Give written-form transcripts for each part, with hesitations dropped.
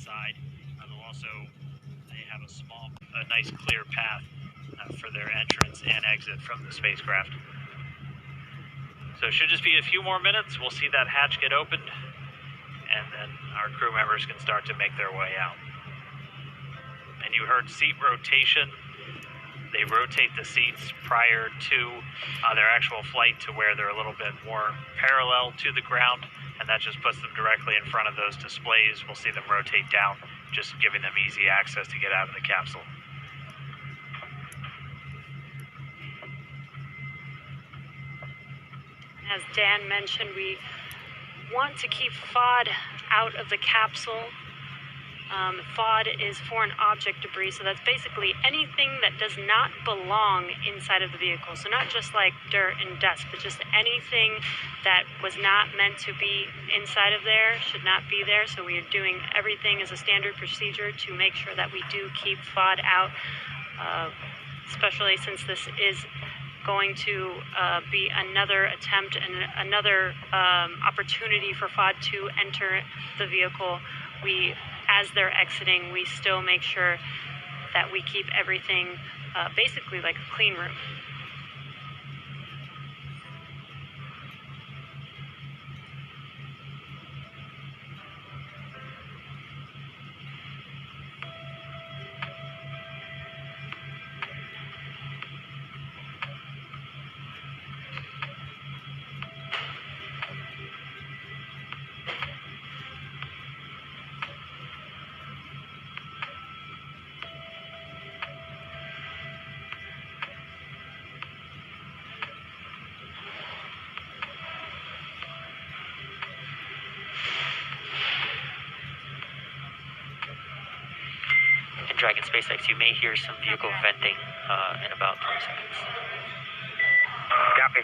side. They have a nice clear path for their entrance and exit from the spacecraft. So it should just be a few more minutes. We'll see that hatch get opened, and then our crew members can start to make their way out. And you heard seat rotation. They rotate the seats prior to their actual flight to where they're a little bit more parallel to the ground, and that just puts them directly in front of those displays. We'll see them rotate down, just giving them easy access to get out of the capsule. As Dan mentioned, we want to keep FOD out of the capsule. FOD is foreign object debris, so that's basically anything that does not belong inside of the vehicle. So not just like dirt and dust, but just anything that was not meant to be inside of there should not be there. So we are doing everything as a standard procedure to make sure that we do keep FOD out, especially since this is going to be another attempt and another opportunity for FOD to enter the vehicle. As they're exiting, we still make sure that we keep everything basically like a clean room. Dragon SpaceX, you may hear some vehicle venting in about 20 seconds. Copy.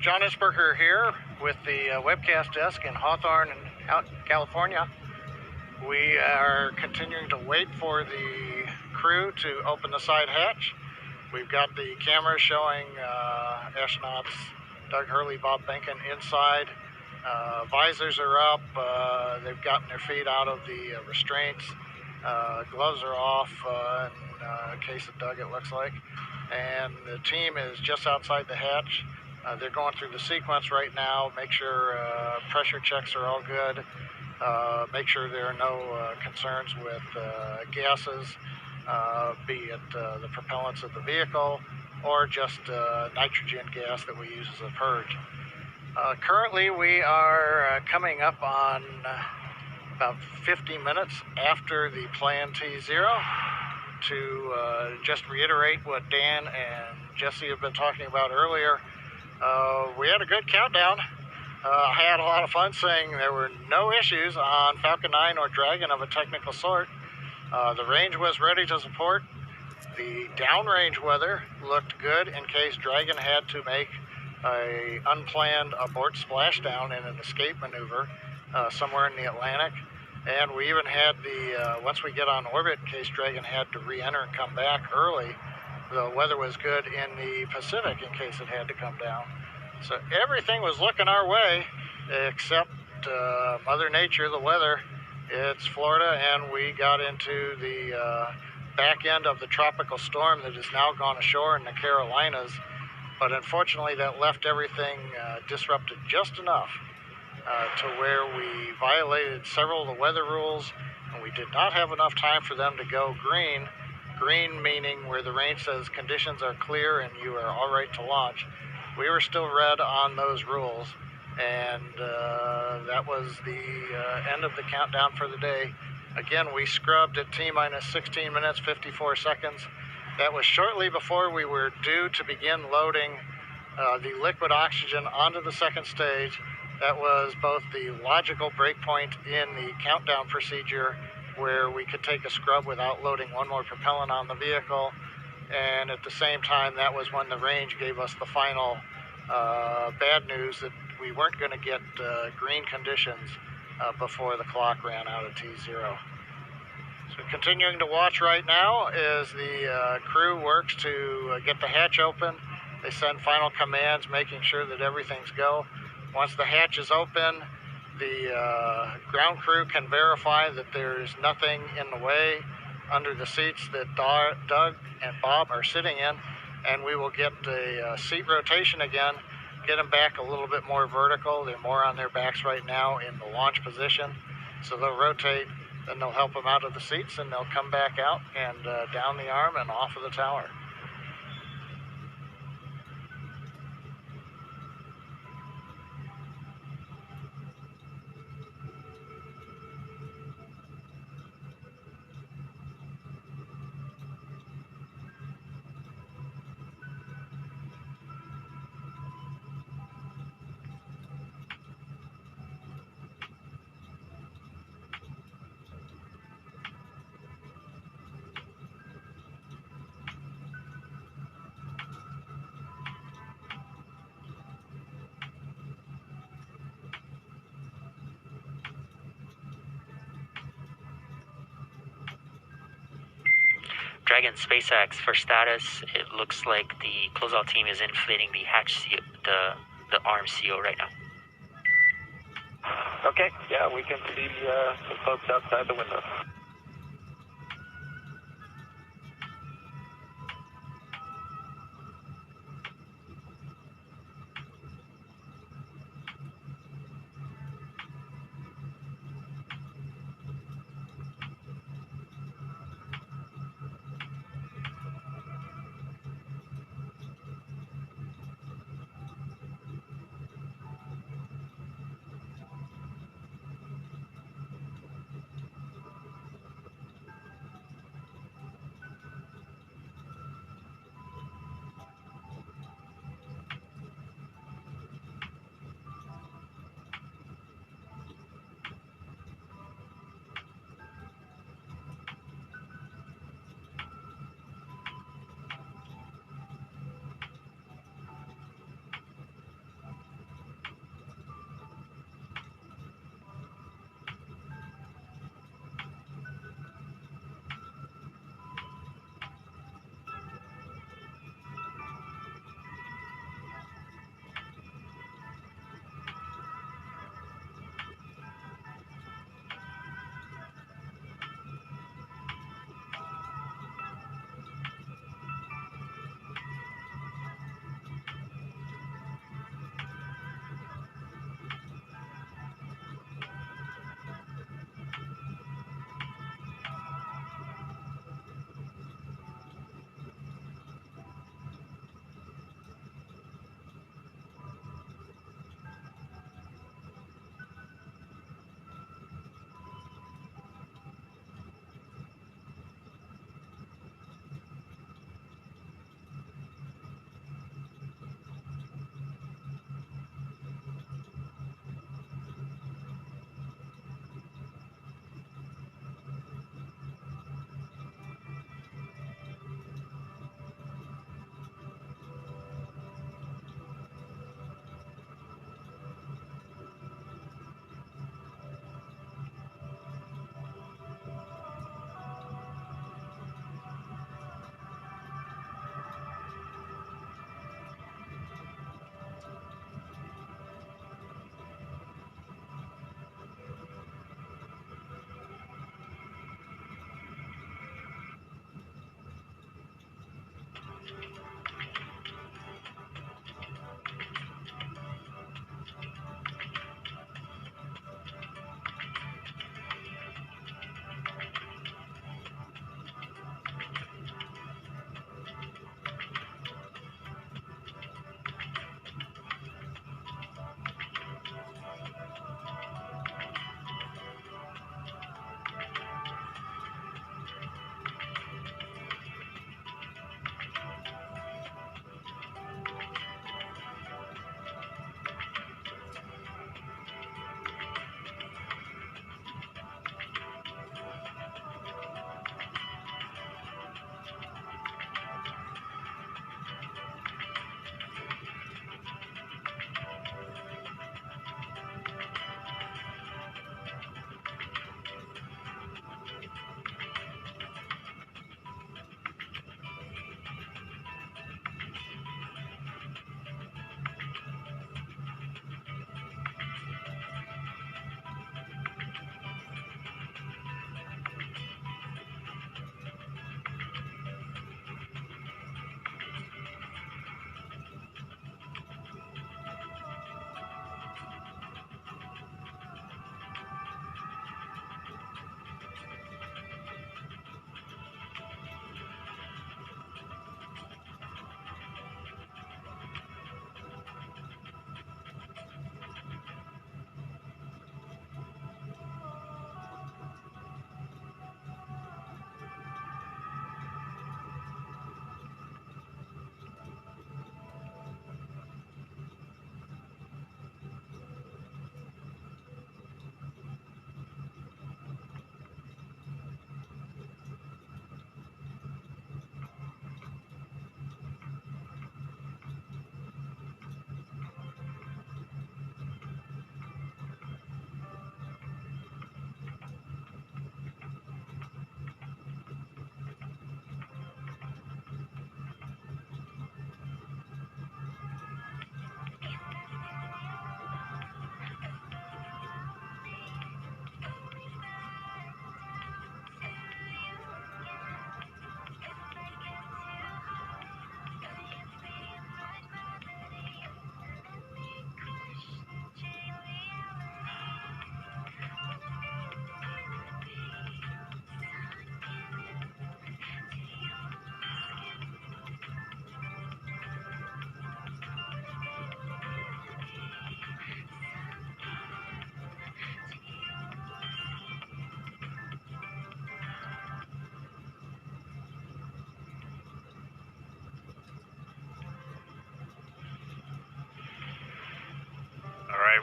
John Isberger here. with the webcast desk in Hawthorne, out in California. We are continuing to wait for the crew to open the side hatch. We've got the camera showing astronauts Doug Hurley, Bob Behnken inside. Visors are up. They've gotten their feet out of the restraints. Gloves are off in case of Doug, it looks like. And the team is just outside the hatch. They're going through the sequence right now, make sure pressure checks are all good, make sure there are no concerns with gases, be it the propellants of the vehicle or just nitrogen gas that we use as a purge. Currently we are coming up on about 50 minutes after the plan T0. To just reiterate what Dan and Jesse have been talking about earlier, we had a good countdown. I had a lot of fun saying there were no issues on Falcon 9 or Dragon of a technical sort. The range was ready to support. The downrange weather looked good in case Dragon had to make a unplanned abort splashdown in an escape maneuver somewhere in the Atlantic. And we even had the, once we get on orbit, in case Dragon had to re-enter and come back early, the weather was good in the Pacific in case it had to come down. So everything was looking our way, except Mother Nature, the weather. It's Florida, and we got into the back end of the tropical storm that has now gone ashore in the Carolinas. But unfortunately, that left everything disrupted just enough to where we violated several of the weather rules, and we did not have enough time for them to go green. Green meaning where the range says conditions are clear and you are all right to launch. We were still red on those rules, and that was the end of the countdown for the day. Again, we scrubbed at T-minus 16 minutes, 54 seconds. That was shortly before we were due to begin loading the liquid oxygen onto the second stage. That was both the logical breakpoint in the countdown procedure where we could take a scrub without loading one more propellant on the vehicle. And at the same time, that was when the range gave us the final bad news that we weren't going to get green conditions before the clock ran out at T0. So continuing to watch right now as the crew works to get the hatch open. They send final commands, making sure that everything's go. Once the hatch is open, the ground crew can verify that there's nothing in the way under the seats that Doug and Bob are sitting in, and we will get a seat rotation again, get them back a little bit more vertical. They're more on their backs right now in the launch position, so they'll rotate, then they'll help them out of the seats, and they'll come back out and down the arm and off of the tower. Dragon SpaceX, for status, it looks like the closeout team is inflating the hatch seal, the arm seal right now. Okay, yeah, we can see the folks outside the window.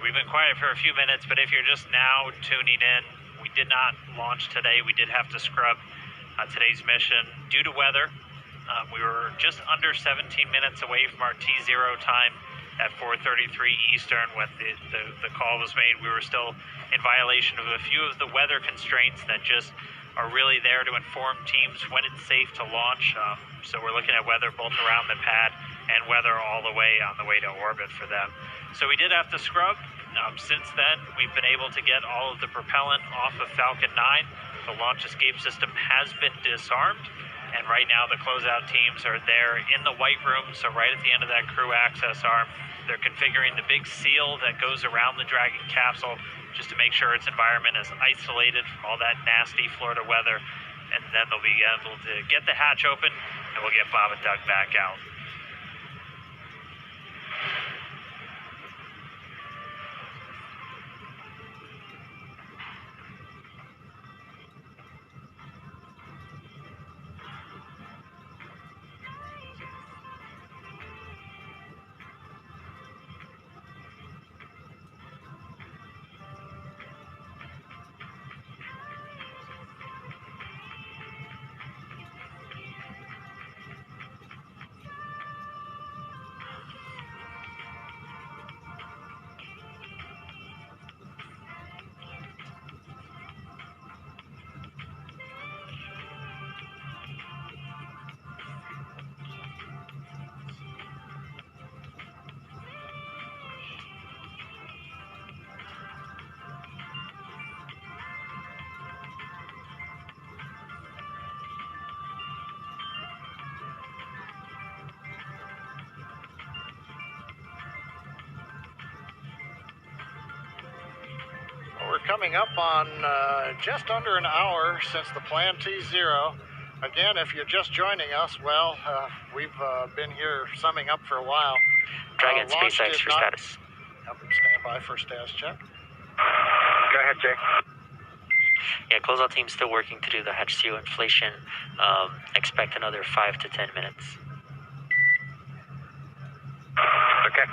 we've been quiet for a few minutes, but if you're just now tuning in, we did not launch today. We did have to scrub today's mission due to weather. We were just under 17 minutes away from our T0 time at 4:33 Eastern when the call was made. We were still in violation of a few of the weather constraints that just are really there to inform teams when it's safe to launch. So we're looking at weather both around the pad and weather all the way on the way to orbit for them. So we did have to scrub. Since then, we've been able to get all of the propellant off of Falcon 9. The launch escape system has been disarmed, and right now the closeout teams are there in the white room, so right at the end of that crew access arm, they're configuring the big seal that goes around the Dragon capsule just to make sure its environment is isolated from all that nasty Florida weather, and then they'll be able to get the hatch open, and we'll get Bob and Doug back out. We're coming up on just under an hour since the Plan T0. Again, if you're just joining us, well, we've been here summing up for a while. Dragon SpaceX for status. Stand by for status check. Go ahead, Jay. Yeah, closeout team's still working to do the hatch seal inflation. Expect another 5 to 10 minutes. Okay.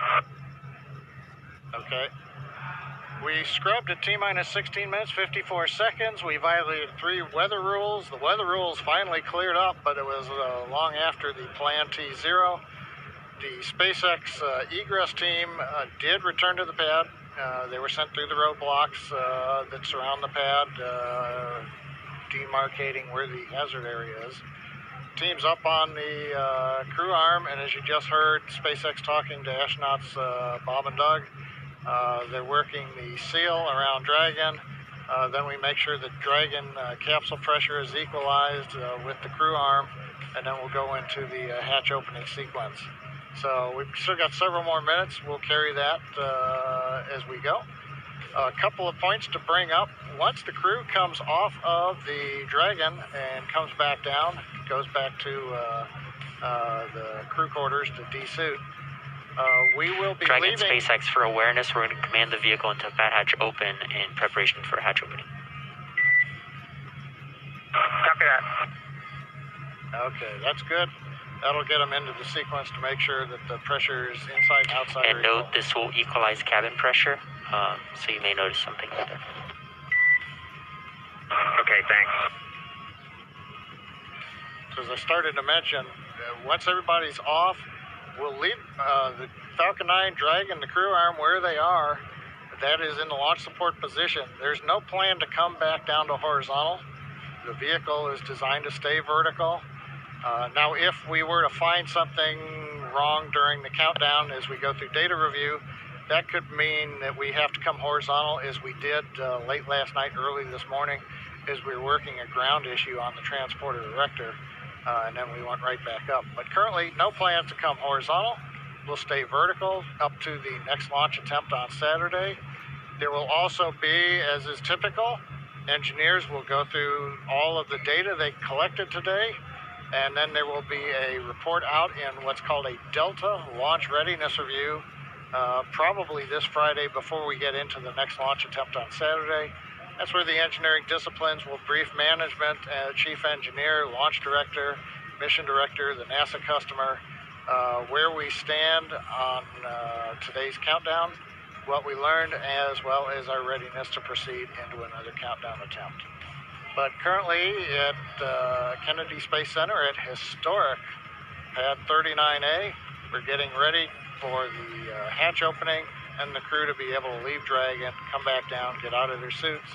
We scrubbed at T-minus 16 minutes, 54 seconds. We violated 3 weather rules. The weather rules finally cleared up, but it was long after the Plan T0. The SpaceX egress team did return to the pad. They were sent through the roadblocks that surround the pad, demarcating where the hazard area is. Team's up on the crew arm, and as you just heard, SpaceX talking to astronauts Bob and Doug. They're working the seal around Dragon. Then we make sure that Dragon capsule pressure is equalized with the crew arm, and then we'll go into the hatch opening sequence. So we've still got several more minutes. We'll carry that as we go. A couple of points to bring up. Once the crew comes off of the Dragon and comes back down, goes back to the crew quarters to de-suit, we will be Dragon leaving. SpaceX for awareness. We're going to command the vehicle into pad hatch open in preparation for hatch opening. Copy that. Okay, that's good. That'll get them into the sequence to make sure that the pressure is inside and outside. And note this will equalize cabin pressure, so you may notice something there. Okay, thanks. So as I started to mention, once everybody's off, we'll leave the Falcon 9 Dragon, the crew arm, where they are. That is in the launch support position. There's no plan to come back down to horizontal. The vehicle is designed to stay vertical. Now, if we were to find something wrong during the countdown as we go through data review, that could mean that we have to come horizontal, as we did late last night, early this morning, as we were working a ground issue on the transporter director, and then we went right back up. But currently, no plans to come horizontal. We'll stay vertical up to the next launch attempt on Saturday. There will also be, as is typical, engineers will go through all of the data they collected today, and then there will be a report out in what's called a Delta Launch Readiness Review, probably this Friday before we get into the next launch attempt on Saturday. That's where the engineering disciplines will brief management, chief engineer, launch director, mission director, the NASA customer, where we stand on today's countdown, what we learned as well as our readiness to proceed into another countdown attempt. But currently at Kennedy Space Center at historic Pad 39A, we're getting ready for the hatch opening and the crew to be able to leave Dragon, come back down, get out of their suits,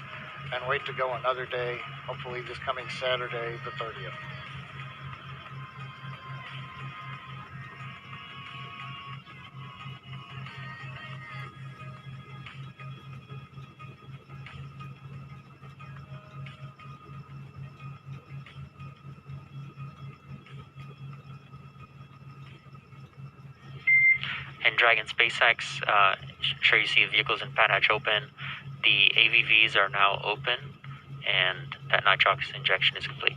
and wait to go another day, hopefully this coming Saturday, the 30th. And Dragon SpaceX, sure you see the vehicles in pad hatch open. The AVVs are now open, and that nitrox injection is complete.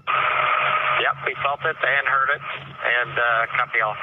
Yep, we felt it and heard it, and copy all.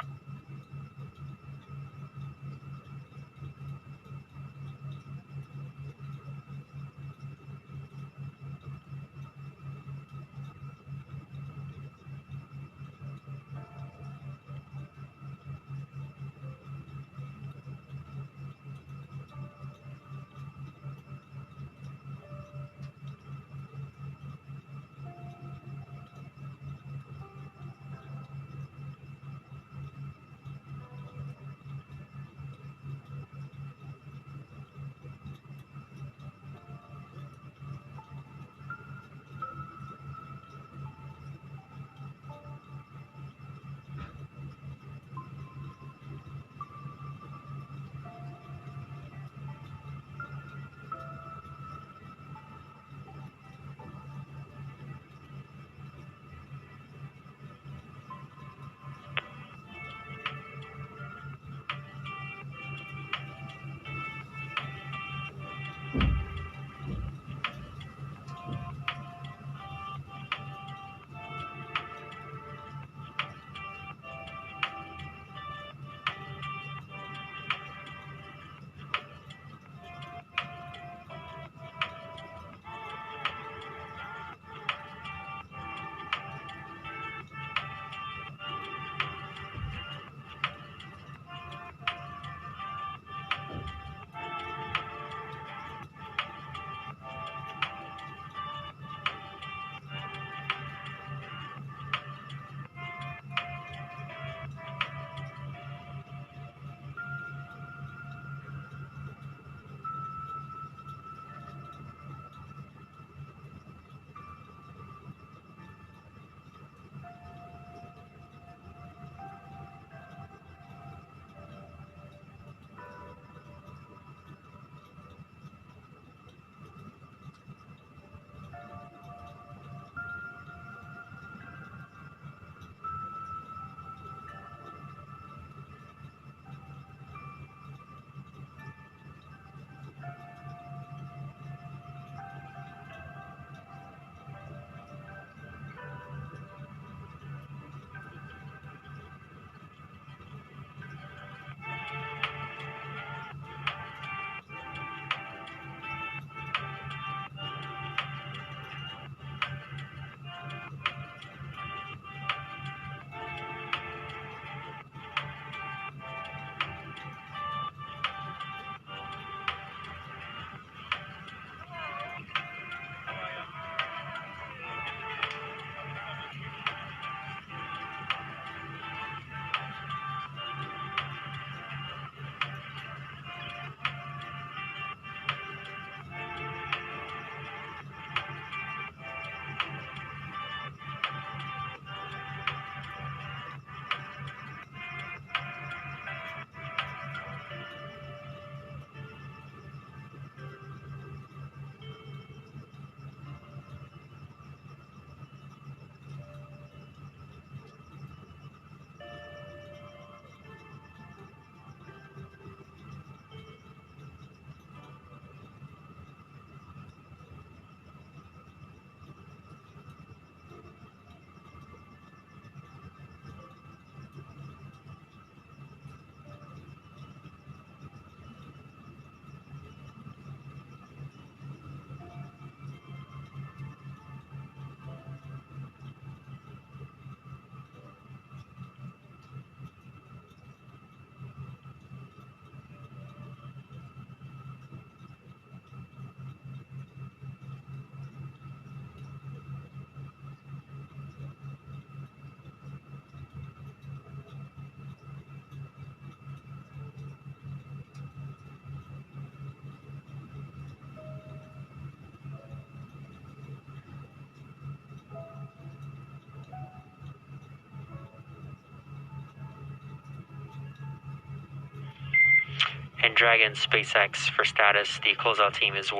And Dragon SpaceX for status, the closeout team is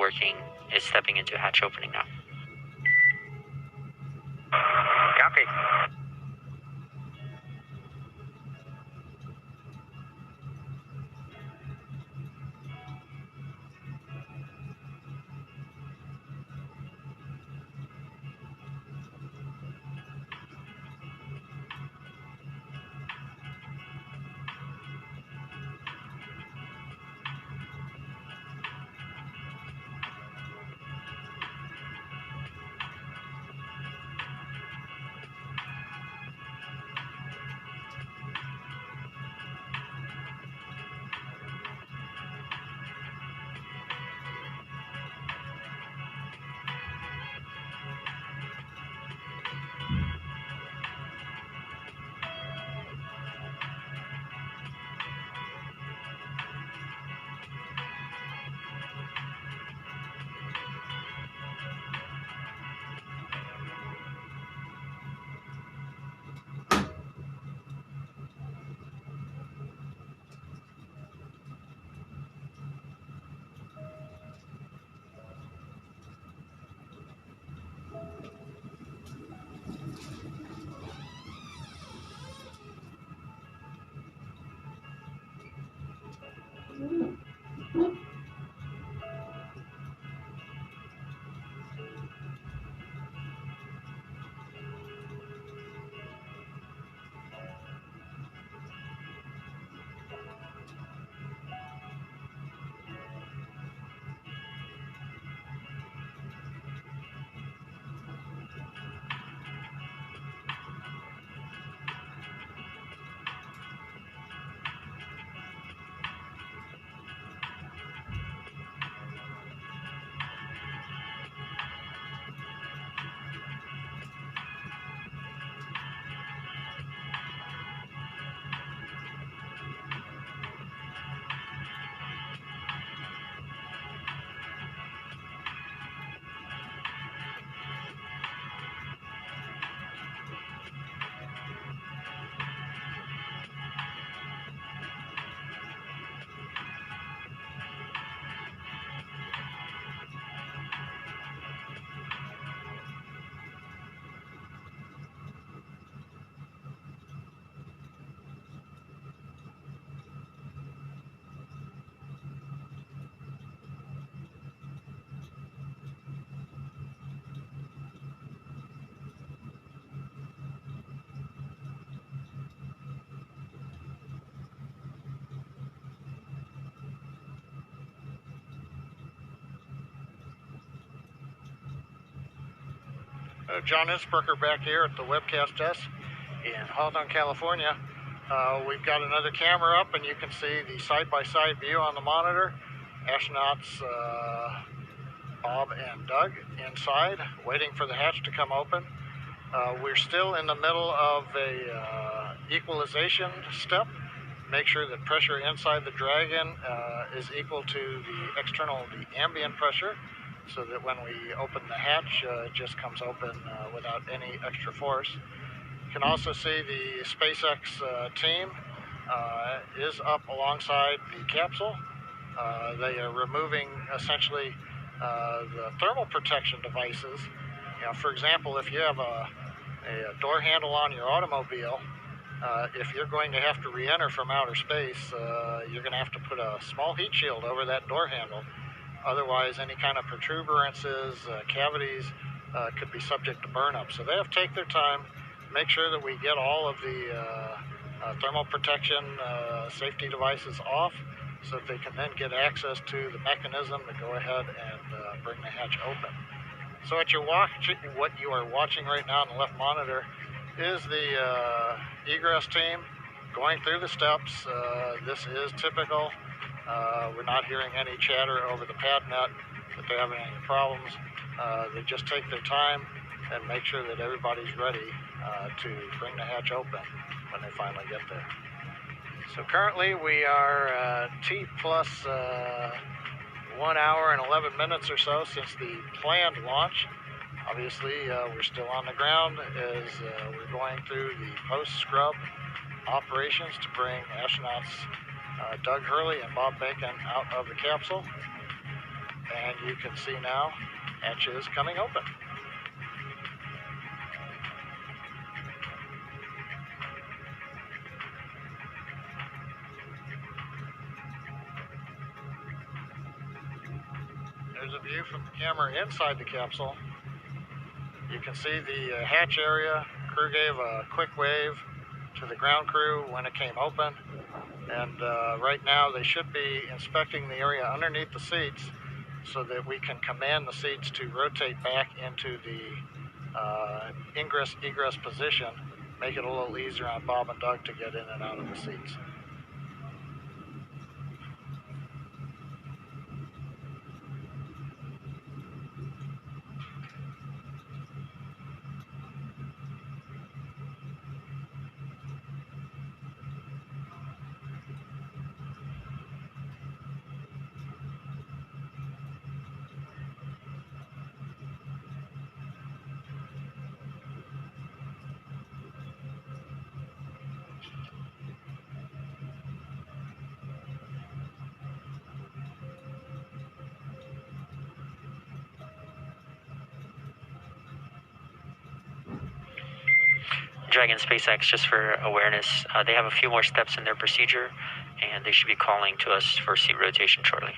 stepping into hatch opening now. Copy. John Innsbrucker back here at the webcast desk in Hawthorne, California. We've got another camera up, and you can see the side-by-side view on the monitor. Astronauts Bob and Doug inside, waiting for the hatch to come open. We're still in the middle of a equalization step. Make sure that pressure inside the Dragon is equal to the ambient pressure, so that when we open the hatch, it just comes open without any extra force. You can also see the SpaceX team is up alongside the capsule. They are removing essentially the thermal protection devices. For example, if you have a door handle on your automobile, if you're going to have to re-enter from outer space, you're going to have to put a small heat shield over that door handle. Otherwise, any kind of protuberances, cavities could be subject to burn-up. So they have to take their time, make sure that we get all of the thermal protection safety devices off, so that they can then get access to the mechanism to go ahead and bring the hatch open. So what you are watching right now on the left monitor is the egress team going through the steps. This is typical. We're not hearing any chatter over the pad net that they're having any problems. They just take their time and make sure that everybody's ready to bring the hatch open when they finally get there. So currently we are T plus 1 hour and 11 minutes or so since the planned launch. Obviously, we're still on the ground as we're going through the post-scrub operations to bring astronauts Doug Hurley and Bob Bacon out of the capsule. And you can see now, hatch is coming open. There's a view from the camera inside the capsule. You can see the hatch area. Crew gave a quick wave to the ground crew when it came open. And right now they should be inspecting the area underneath the seats so that we can command the seats to rotate back into the ingress-egress position, make it a little easier on Bob and Doug to get in and out of the seats. Dragon SpaceX, just for awareness, they have a few more steps in their procedure, and they should be calling to us for seat rotation shortly.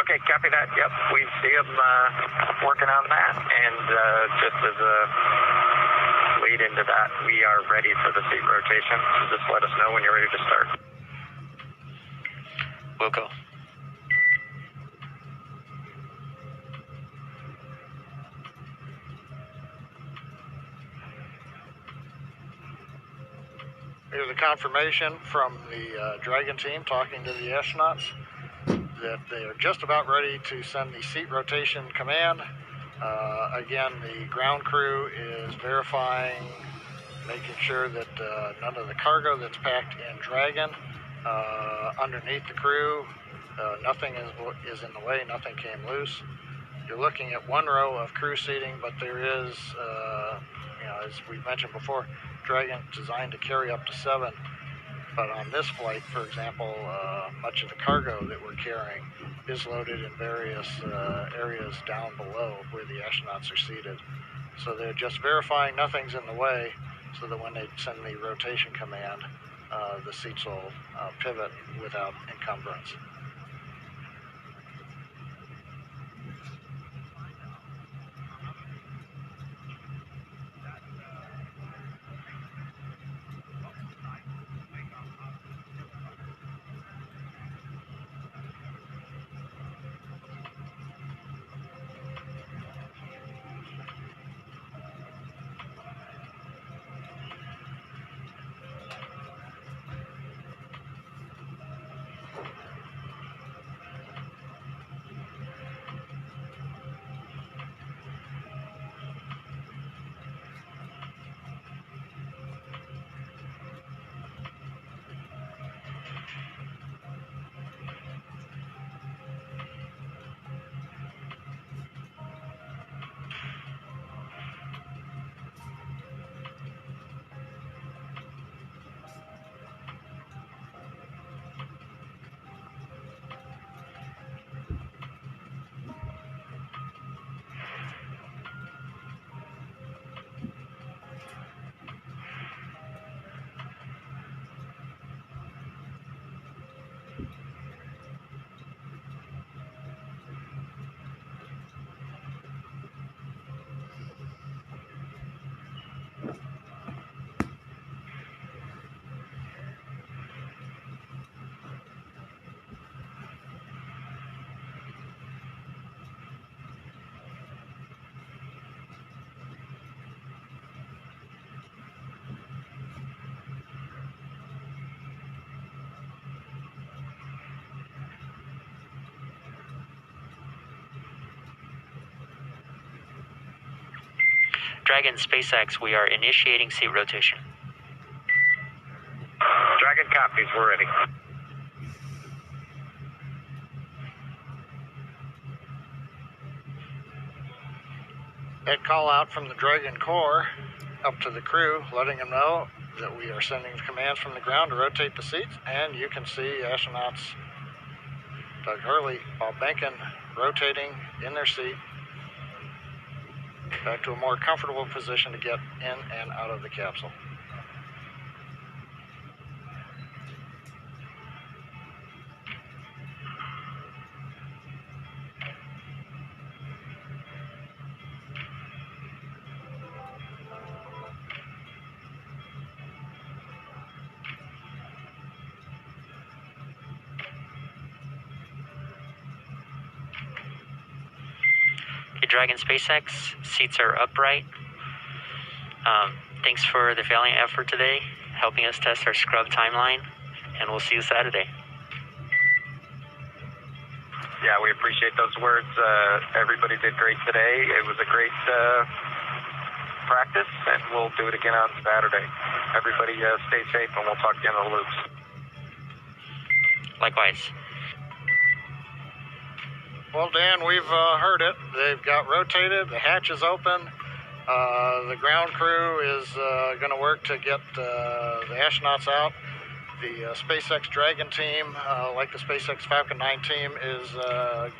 Okay, copy that. Yep, we see them working on that, and just as a lead into that, we are ready for the seat rotation, so just let us know when you're ready to start. We'll go. Here's a confirmation from the Dragon team talking to the astronauts that they are just about ready to send the seat rotation command. Again, the ground crew is verifying, making sure that none of the cargo that's packed in Dragon underneath the crew, nothing is in the way, nothing came loose. You're looking at one row of crew seating, but there is, as we mentioned before, Dragon designed to carry up to 7. But on this flight, for example, much of the cargo that we're carrying is loaded in various areas down below where the astronauts are seated. So they're just verifying nothing's in the way so that when they send the rotation command, the seats will pivot without encumbrance. Dragon SpaceX, we are initiating seat rotation. Dragon copies, we're ready. That call out from the Dragon core up to the crew, letting them know that we are sending commands from the ground to rotate the seats, and you can see astronauts Doug Hurley, Bob Behnken rotating in their seat back to a more comfortable position to get in and out of the capsule. Dragon SpaceX, seats are upright. Thanks for the valiant effort today, helping us test our scrub timeline, and we'll see you Saturday. Yeah, we appreciate those words. Everybody did great today. It was a great practice, and we'll do it again on Saturday. Everybody stay safe, and we'll talk to you in the loops. Likewise. Well, Dan, we've heard it. They've got rotated. The hatch is open. The ground crew is going to work to get the astronauts out. The SpaceX Dragon team, like the SpaceX Falcon 9 team, is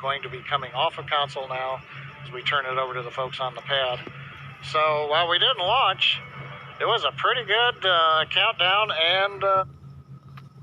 going to be coming off of console now as we turn it over to the folks on the pad. So while we didn't launch, it was a pretty good countdown and